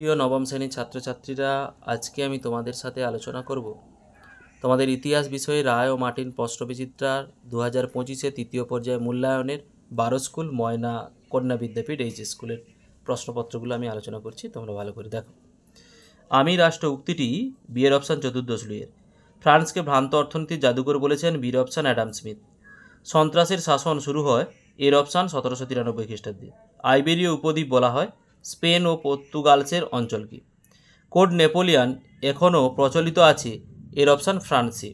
প্রিয় নবম শ্রেণীর ছাত্রছাত্রীরা, আজকে আমি তোমাদের সাথে আলোচনা করব তোমাদের ইতিহাস বিষয়ে রায় ও মার্টিন প্রশ্নবিচিত্রার 2025-এ তৃতীয় পর্যায়ে মূল্যায়নের 12 স্কুল ময়না কন্যা বিদ্যাপীঠ এই স্কুলের প্রশ্নপত্রগুলো আমি আলোচনা করছি। তোমরা ভালো করে দেখো। আমি রাষ্ট্র উক্তিটি বিয়ের অপশান চতুর্দশ লুইয়ের। ফ্রান্সকে ভ্রান্ত অর্থনীতির জাদুকর বলেছেন বীর অপশান অ্যাডাম স্মিথ। সন্ত্রাসের শাসন শুরু হয় এর অপশান 1793 খ্রিস্টাব্দে। আইবেরীয় উপদ্বীপ বলা হয় স্পেন ও পর্তুগালসের অঞ্চলকে। কোড নেপোলিয়ান এখনও প্রচলিত আছে এর অপশান ফ্রান্সে।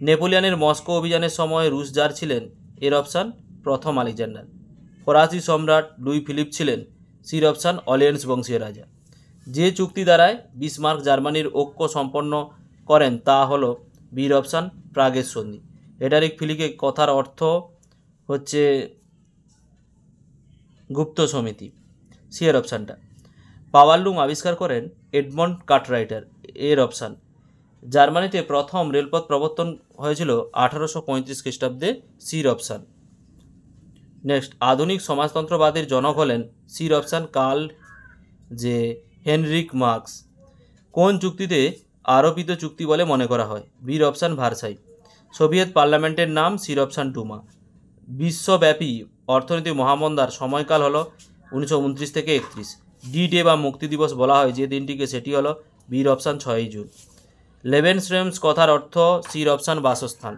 নেপোলিয়ানের মস্কো অভিযানের সময় রুশ জার ছিলেন এর অপশান প্রথম আলেকজান্ডার। ফরাসি সম্রাট লুই ফিলিপ ছিলেন সির অপশান অলিয়েন্স বংশীয় রাজা। যে চুক্তি দ্বারায় বিসমার্ক জার্মানির ঐক্য সম্পন্ন করেন তা হল বীর অপশান প্রাগের সন্ধি। হেডারিক ফিলিকে কথার অর্থ হচ্ছে গুপ্ত সমিতি। সিয়ের অপশানটা। পাওয়ারলুম আবিষ্কার করেন এডমন্ড কার্টরাইটার এর অপশান। জার্মানিতে প্রথম রেলপথ প্রবর্তন হয়েছিল 1835 খ্রিস্টাব্দে। সির অপশান। নেক্সট, আধুনিক সমাজতন্ত্রবাদের জনক হলেন সির অপশান কার্ল হেনরিক মার্কস। কোন চুক্তিতে আরোপিত চুক্তি বলে মনে করা হয়? বীর অপশান ভার্সাই। সোভিয়েত পার্লামেন্টের নাম সির অপশান ডুমা। বিশ্বব্যাপী অর্থনৈতিক মহামন্দার সময়কাল হলো 1929 থেকে 31। ডি ডে বা মুক্তি দিবস বলা হয় যে দিনটিকে, সেটি হলো বীর অপশান 6 জুন। লেবেনশ্রেমস কথার অর্থ সির অপশান বাসস্থান।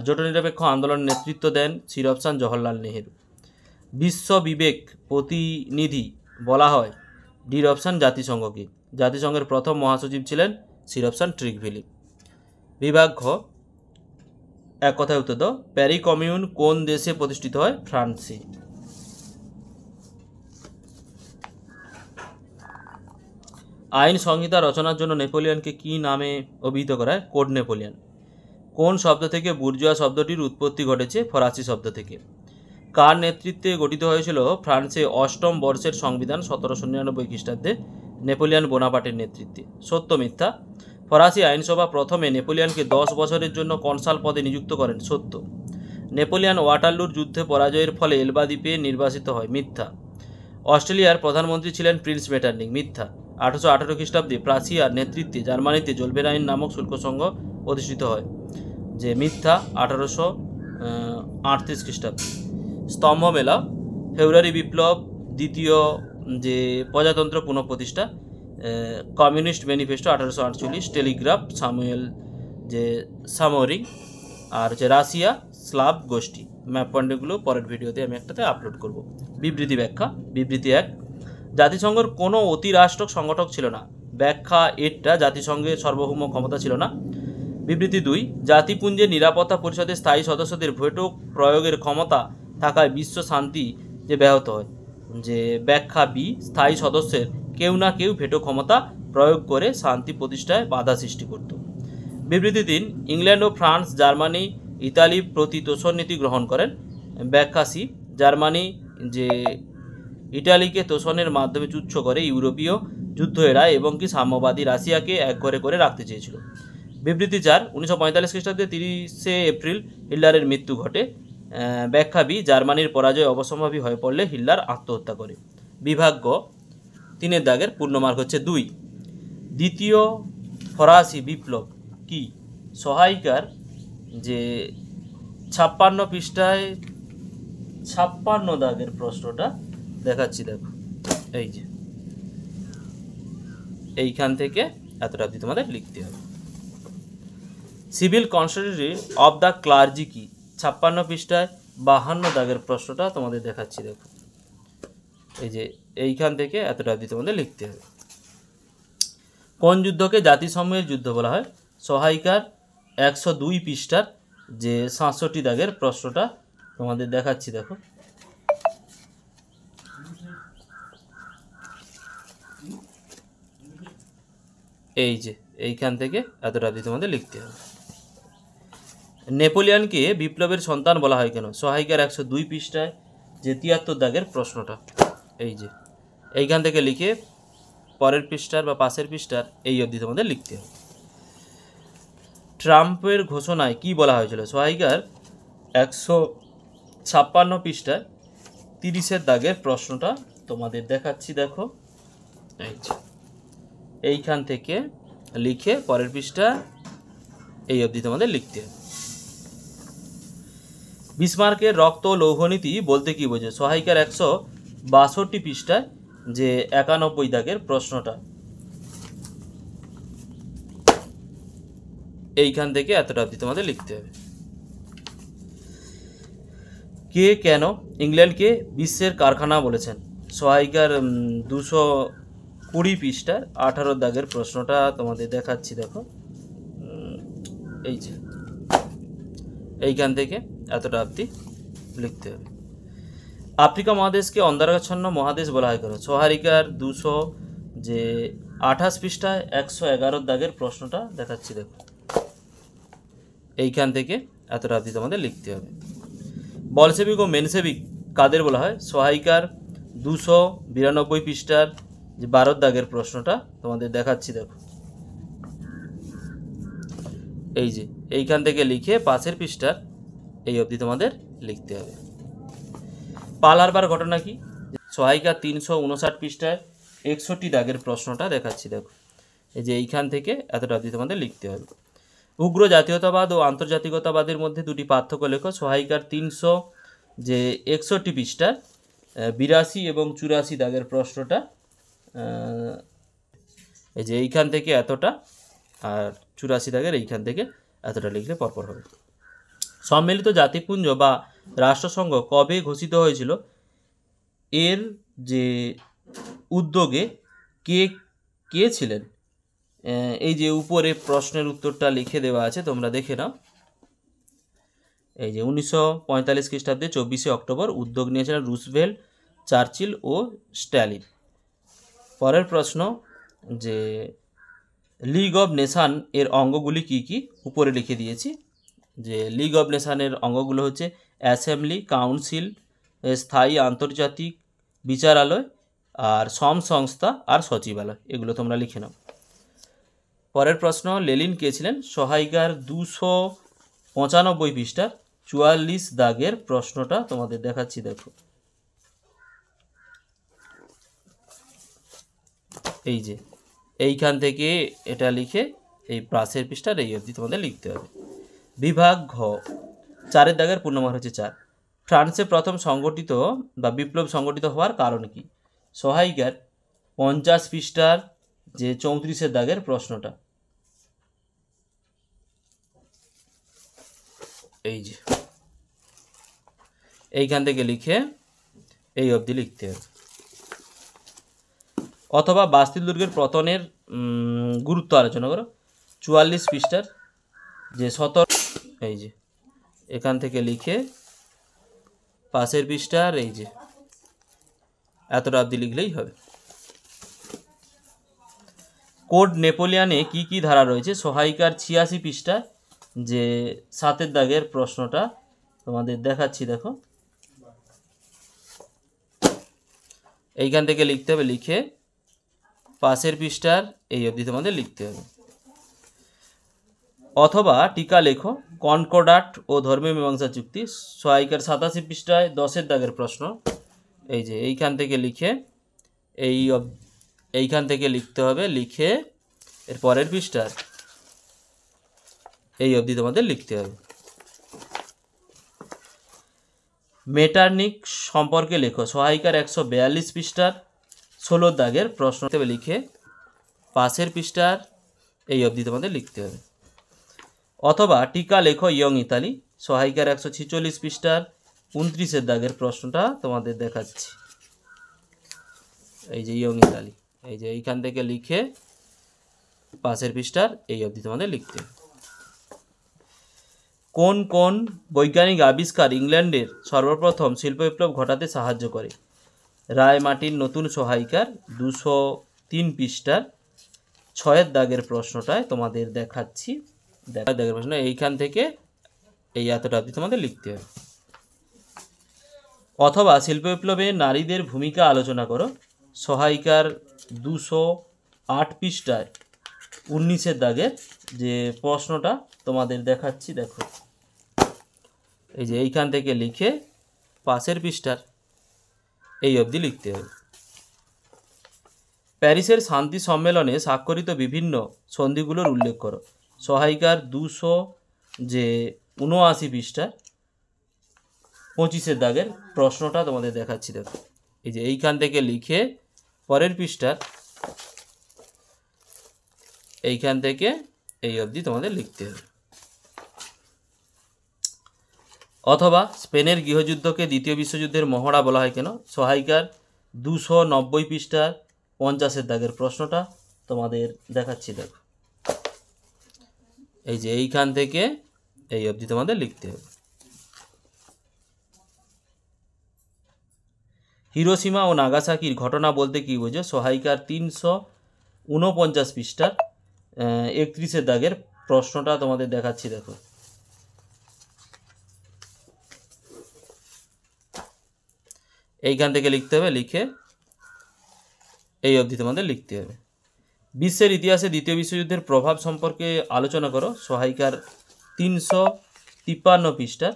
জোটনিরপেক্ষ আন্দোলনের নেতৃত্ব দেন সির অপশান জওহরলাল নেহেরু। বিশ্ব বিবেক প্রতিনিধি বলা হয় ডির অপশান জাতিসংঘকে। জাতিসংঘের প্রথম মহাসচিব ছিলেন সির অপশান ট্রিগভিলি। বিভাগ ঘ, এক কথায় উত্তর দাও। প্যারি কমিউন কোন দেশে প্রতিষ্ঠিত হয়? ফ্রান্সে। আইন সংহিতা রচনার জন্য নেপোলিয়নকে কি নামে অভিহিত করা হয়? Code Napoleon. কোন শব্দ থেকে বুর্জোয়া শব্দটির উৎপত্তি ঘটেছে? ফরাসি শব্দ থেকে। কার নেতৃত্বে গঠিত হয়েছিল ফ্রান্সে অষ্টম বর্ষের সংবিধান? 1799 খ্রিস্টাব্দে নেপোলিয়ন বোনাপার্টের নেতৃত্বে। সত্য মিথ্যা? ফরাসি আইনসভা প্রথমে নেপোলিয়নকে 10 বছরের জন্য কনসাল পদে নিযুক্ত করেন। সত্য। নেপোলিয়ন ওয়াটারলুর যুদ্ধে পরাজয়ের ফলে এলবা দ্বীপে নির্বাসিত হয়। মিথ্যা। অস্ট্রেলিয়ার প্রধানমন্ত্রী ছিলেন প্রিন্স মেটারনিখ। মিথ্যা। 1818 খ্রিস্টাব্দে প্রাসিয়ার নেতৃত্বে জার্মানিতে জোলবেরাইন নামক শুল্ক সংঘ প্রতিষ্ঠিত হয়। মিথ্যা। 1838 খ্রিস্টাব্দে। স্তম্ভ মেলা। ফেব্রুয়ারি বিপ্লব। দ্বিতীয় প্রজাতন্ত্র পুনঃপ্রতিষ্ঠা। Communist manifesto 1848। Telegraph Samuel Sommerring. আর রাশিয়া স্লাভ গোষ্ঠী। ম্যাপ পয়েন্টগুলো পরের ভিডিওতে আমি একটাতে আপলোড করব। বিবৃতি ব্যাখ্যা। বিবৃতি 1, জাতিসংঘের কোনো অতিরাষ্ট্রক সংগঠক ছিল না। ব্যাখ্যা এটা জাতিসংঘের সার্বভৌম ক্ষমতা ছিল না। বিবৃতি 2, জাতিপুঞ্জের নিরাপত্তা পরিষদের স্থায়ী সদস্যদের ভেটো প্রয়োগের ক্ষমতা থাকায় বিশ্ব শান্তি ব্যাহত হয়। ব্যাখ্যা বি, স্থায়ী সদস্যের কেউ না কেউ ভেটো ক্ষমতা প্রয়োগ করে শান্তি প্রতিষ্ঠায় বাধা সৃষ্টি করত। বিবৃতি 3, ইংল্যান্ড ও ফ্রান্স জার্মানি ইতালি প্রতি তোষণ নীতি গ্রহণ করেন। ব্যাখ্যা সি, জার্মানি ইটালিকে তোষণের মাধ্যমে তুচ্ছ করে ইউরোপীয় যুদ্ধ এড়ায় এবং কি সাম্যবাদী রাশিয়াকে একঘরে করে রাখতে চেয়েছিল। বিবৃতি 4, 1945 খ্রিস্টাব্দে 30 এপ্রিল হিটলারের মৃত্যু ঘটে। ব্যাখ্যা বি, জার্মানির পরাজয় অবসম্ভাবী হয়ে পড়লে হিটলার আত্মহত্যা করে। বিভাগ গ, 3 দাগের পূর্ণমার্ক হচ্ছে 2। দ্বিতীয় ফরাসি বিপ্লব কি? সহায়িকার 56 পৃষ্ঠায় 56 দাগের প্রশ্নটা দেখাচ্ছি, দেখো। এইখান থেকে এতটা অবধি তোমাদের লিখতে হবে। Civil constitution of the clergy কি? 56 পৃষ্ঠায় 52 দাগের প্রশ্নটা তোমাদের দেখাচ্ছি, দেখো। এইখান থেকে এতটা অবধি তোমাদের লিখতে হবে। কোন যুদ্ধকে জাতিসমূহের যুদ্ধ বলা হয়? সহায়িকার 102 পৃষ্ঠার 67 দাগের প্রশ্নটা তোমাদের দেখাচ্ছি, দেখো। এইখান থেকে এতটা অবধি তোমাদের লিখতে হবে। নেপোলিয়নকে বিপ্লবের সন্তান বলা হয় কেন? সহায়িকার 102 পৃষ্ঠায় 73 দাগের প্রশ্নটা। এইখান থেকে লিখে পরের পৃষ্ঠার বা পাশের পৃষ্ঠার এই অবধি তোমাদের লিখতে হবে। ট্রাম্পের ঘোষণায় কি বলা হয়েছিল? সহায়িকার 156 পৃষ্ঠায় 30 দাগের প্রশ্নটা তোমাদের দেখাচ্ছি, দেখো। এই যে এইখান থেকে লিখে পরের পৃষ্ঠা এই অবধি তোমাদের লিখতে হবে। বিসমার্কের রক্ত লৌহনীতি বলতে কি বোঝে? সহায়িকার 162 পৃষ্ঠায় যে 91 দাগের প্রশ্নটা, এইখান থেকে এতটা অবধি তোমাদের লিখতে হবে। কে কেন ইংল্যান্ডকে বিশ্বের কারখানা বলেছেন? সহায়িকার 220 পৃষ্ঠায় 18 দাগের প্রশ্নটা তোমাদের দেখাচ্ছি, দেখো এই যে এইখান থেকে এতটা অবধি লিখতে হবে। আফ্রিকা মহাদেশকে অন্ধকারাচ্ছন্ন মহাদেশ বলা হয় কেন? সহায়িকার 228 পৃষ্ঠায় 111 দাগের প্রশ্নটা দেখাচ্ছি, দেখো এইখান থেকে এতটা অবধি তোমাদের লিখতে হবে। বলসেবিক ও মেনসেবিক কাদের বলা হয়? সহায়িকার 292 পৃষ্ঠার যে 12 দাগের প্রশ্নটা তোমাদের দেখাচ্ছি, দেখো এই যে এইখান থেকে লিখে পাশের পৃষ্ঠার এই অবধি তোমাদের লিখতে হবে। পাল হারবার ঘটনা কি? সহায়িকার 359 পৃষ্ঠায় 61 দাগের প্রশ্নটা দেখাচ্ছি, দেখো এই যে এইখান থেকে এতটা অবধি তোমাদের লিখতে হবে। উগ্র জাতীয়তাবাদ ও আন্তর্জাতিকতাবাদের মধ্যে দুটি পার্থক্য লেখো। সহায়িকার 361 পৃষ্ঠার 82 এবং 84 দাগের প্রশ্নটা এই যে এইখান থেকে এতটা আর 84 দাগের এইখান থেকে এতটা লিখলে পরপর হবে। সম্মিলিত জাতিপুঞ্জ বা রাষ্ট্রসংঘ কবে ঘোষিত হয়েছিল? এর যে উদ্যোগে কে কে ছিলেন? এই যে উপরে প্রশ্নের উত্তরটা লিখে দেওয়া আছে, তোমরা দেখে নাও। এই যে 1945 খ্রিস্টাব্দে 24শে অক্টোবর উদ্যোগ নিয়েছিলেন রুজভেল্ট, চার্চিল ও স্ট্যালিন। পরের প্রশ্ন যে লিগ অব নেশন এর অঙ্গগুলি কি কি? উপরে লিখে দিয়েছি যে লিগ অব নেশনের অঙ্গগুলো হচ্ছে অ্যাসেম্বলি, কাউন্সিল, স্থায়ী আন্তর্জাতিক বিচারালয়, আর সংস্থা আর সচিবালয়, এগুলো তোমরা লিখে নাও। পরের প্রশ্ন লেনিন কে ছিলেন? সহায়িকার 295 পৃষ্ঠার 44 দাগের প্রশ্নটা তোমাদের দেখাচ্ছি, দেখো এই যে এইখান থেকে এটা লিখে এই পাশের পৃষ্ঠার এই অবধি তোমাদের লিখতে হবে। বিভাগ ঘ 4 দাগের পূর্ণমান হচ্ছে 4। ফ্রান্সে প্রথম সংগঠিত বা বিপ্লব সংগঠিত হওয়ার কারণ কি? সহায়িকার 50 পৃষ্ঠার যে 34 দাগের প্রশ্নটা এই যে এইখান থেকে লিখে এই অবধি লিখতে হবে। অথবা বাস্তিল দুর্গের পতনের গুরুত্ব আলোচনা করো। 44 পৃষ্ঠার যে 17 এই যে এখান থেকে লিখে পাশের পৃষ্ঠার এই যে এতটা অবধি লিখলেই হবে। কোড নেপোলিয়ানে কি কি ধারা রয়েছে? সহায়িকার 86 পৃষ্ঠায় যে 7 দাগের প্রশ্নটা তোমাদের দেখাচ্ছি, দেখো এইখান থেকে লিখতে হবে, লিখে পাশের পৃষ্ঠার এই অবধি তোমাদের লিখতে হবে। অথবা টিকা লেখো কনকর্ডাট ও ধর্মীয় মীমাংসা চুক্তি। সহায়িকার 87 পৃষ্ঠায় 10 দাগের প্রশ্ন এই যে এইখান থেকে লিখে এইখান থেকে লিখতে হবে, লিখে এর পরের পৃষ্ঠার এই অবধি তোমাদের লিখতে হবে। মেটার্নিক সম্পর্কে লেখো। সহায়িকার 142 পৃষ্ঠার 16 দাগের প্রশ্ন লিখে পাশের পৃষ্ঠার এই অবধি তোমাদের লিখতে হবে। অথবা টিকা লেখো ইয়ং ইতালি। সহায়িকার 146 পৃষ্ঠার 29 দাগের প্রশ্নটা তোমাদের দেখাচ্ছি, এই যে ইয়ং ইতালি এই যে এইখান থেকে লিখে পাশের পৃষ্ঠার এই অবধি তোমাদের লিখতে হবে। কোন কোন বৈজ্ঞানিক আবিষ্কার ইংল্যান্ডের সর্বপ্রথম শিল্প বিপ্লব ঘটাতে সাহায্য করে? রায় মার্টিন নতুন সহায়িকার 203 পৃষ্ঠার 6 দাগের প্রশ্নটায় তোমাদের দেখাচ্ছি, দাগের প্রশ্ন এইখান থেকে এই এতটা অবধি তোমাদের লিখতে হবে। অথবা শিল্প বিপ্লবে নারীদের ভূমিকা আলোচনা করো। সহায়িকার 208 পৃষ্ঠায় 19 দাগের যে প্রশ্নটা তোমাদের দেখাচ্ছি, দেখো এই যে এইখান থেকে লিখে পাশের পৃষ্ঠার এই অবধি লিখতে হবে। প্যারিসের শান্তি সম্মেলনে স্বাক্ষরিত বিভিন্ন সন্ধিগুলোর উল্লেখ করো। সহায়িকার 279 পৃষ্ঠার 25 দাগের প্রশ্নটা তোমাদের দেখাচ্ছি। দেখো, এই যে এইখান থেকে লিখে পরের পৃষ্ঠার এইখান থেকে এই অবধি তোমাদের লিখতে হবে। অথবা স্পেনের গৃহযুদ্ধকে দ্বিতীয় বিশ্বযুদ্ধের মহড়া বলা হয় কেন? সহায়িকার 290 পৃষ্ঠার 50 দাগের প্রশ্নটা তোমাদের দেখাচ্ছি। দেখো, এই যে এইখান থেকে এই অবধি তোমাদের লিখতে হবে। হিরোশিমা ও নাগাসাকির ঘটনা বলতে কি বোঝো? সহায়িকার 349 পৃষ্ঠার 31 দাগের প্রশ্নটা তোমাদের দেখাচ্ছি। দেখো, এইখান থেকে লিখতে হবে, লিখে এই অবধি তোমাদের লিখতে হবে। বিশ্বের ইতিহাসে দ্বিতীয় বিশ্বযুদ্ধের প্রভাব সম্পর্কে আলোচনা করো। সহায়িকার 353 পৃষ্ঠার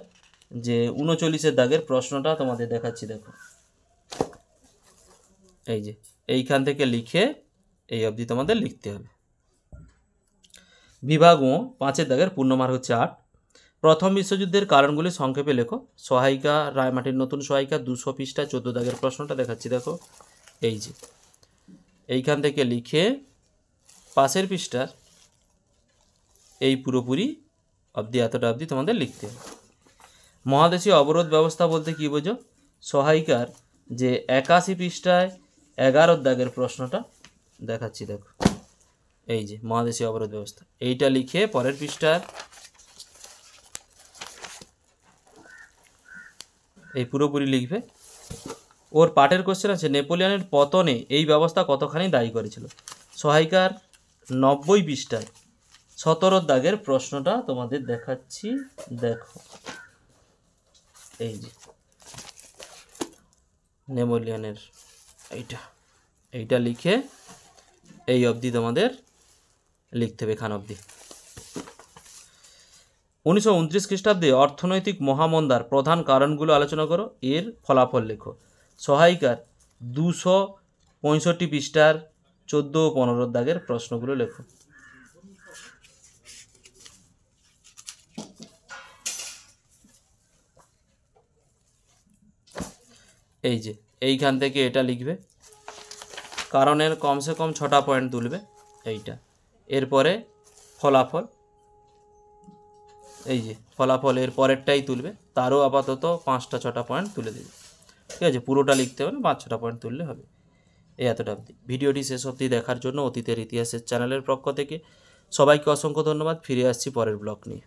39 দাগের প্রশ্নটা তোমাদের দেখাচ্ছি। দেখো, এই যে এইখান থেকে লিখে এই অবধি তোমাদের লিখতে হবে। বিভাগ ও 5 দাগের পূর্ণমার হচ্ছে 8। প্রথম বিশ্বযুদ্ধের কারণগুলি সংক্ষেপে লেখো। সহায়িকা রায়মাটির নতুন সহায়িকা 200 পৃষ্ঠা 14 দাগের প্রশ্নটা দেখাচ্ছি। দেখো, এই যে এইখান থেকে লিখে পাশের পৃষ্ঠার এই পুরোপুরি অবধি এতটা অবধি তোমাদের লিখতে হবে। মহাদেশীয় অবরোধ ব্যবস্থা বলতে কি বোঝো? সহায়িকার 81 পৃষ্ঠায় 11 দাগের প্রশ্নটা দেখাচ্ছি। দেখো, এই যে মহাদেশীয় অবরোধ ব্যবস্থা, এইটা লিখে পরের পৃষ্ঠার এই পুরোপুরি লিখবে। ওর পাঠের কোশ্চেন আছে, নেপোলিয়নের পতনে এই ব্যবস্থা কতখানি দায়ী করেছিল? সহায়িকার 90 পৃষ্ঠায় 17 দাগের প্রশ্নটা তোমাদের দেখাচ্ছি। দেখো, এই যে নেপোলিয়নের এইটা লিখে এই অবধি তোমাদের লিখতে হবে, এখান অবধি। 1929 খ্রিস্টাব্দে অর্থনৈতিক মহামন্দার প্রধান কারণগুলো আলোচনা করো, এর ফলাফল লেখো। সহায়িকার 265 পৃষ্ঠার 14 ও 15 দাগের প্রশ্নগুলো লেখো। এই যে এইখান থেকে এটা লিখবে, কারণের কমসে কম 6টা পয়েন্ট তুলবে এইটা। এরপরে ফলাফল, এই যে ফলাফল এর পরেরটাই তুলবে, তারও আপাতত 5টা 6টা পয়েন্ট তুলে দেবে। ঠিক আছে, পুরোটা লিখতে হবে না, 5-6টা পয়েন্ট তুললে হবে। এই এতটা অবধি। ভিডিওটি শেষ অবধি দেখার জন্য অতীতের ইতিহাসের চ্যানেলের পক্ষ থেকে সবাইকে অসংখ্য ধন্যবাদ। ফিরে আসছি পরের ব্লগ নিয়ে।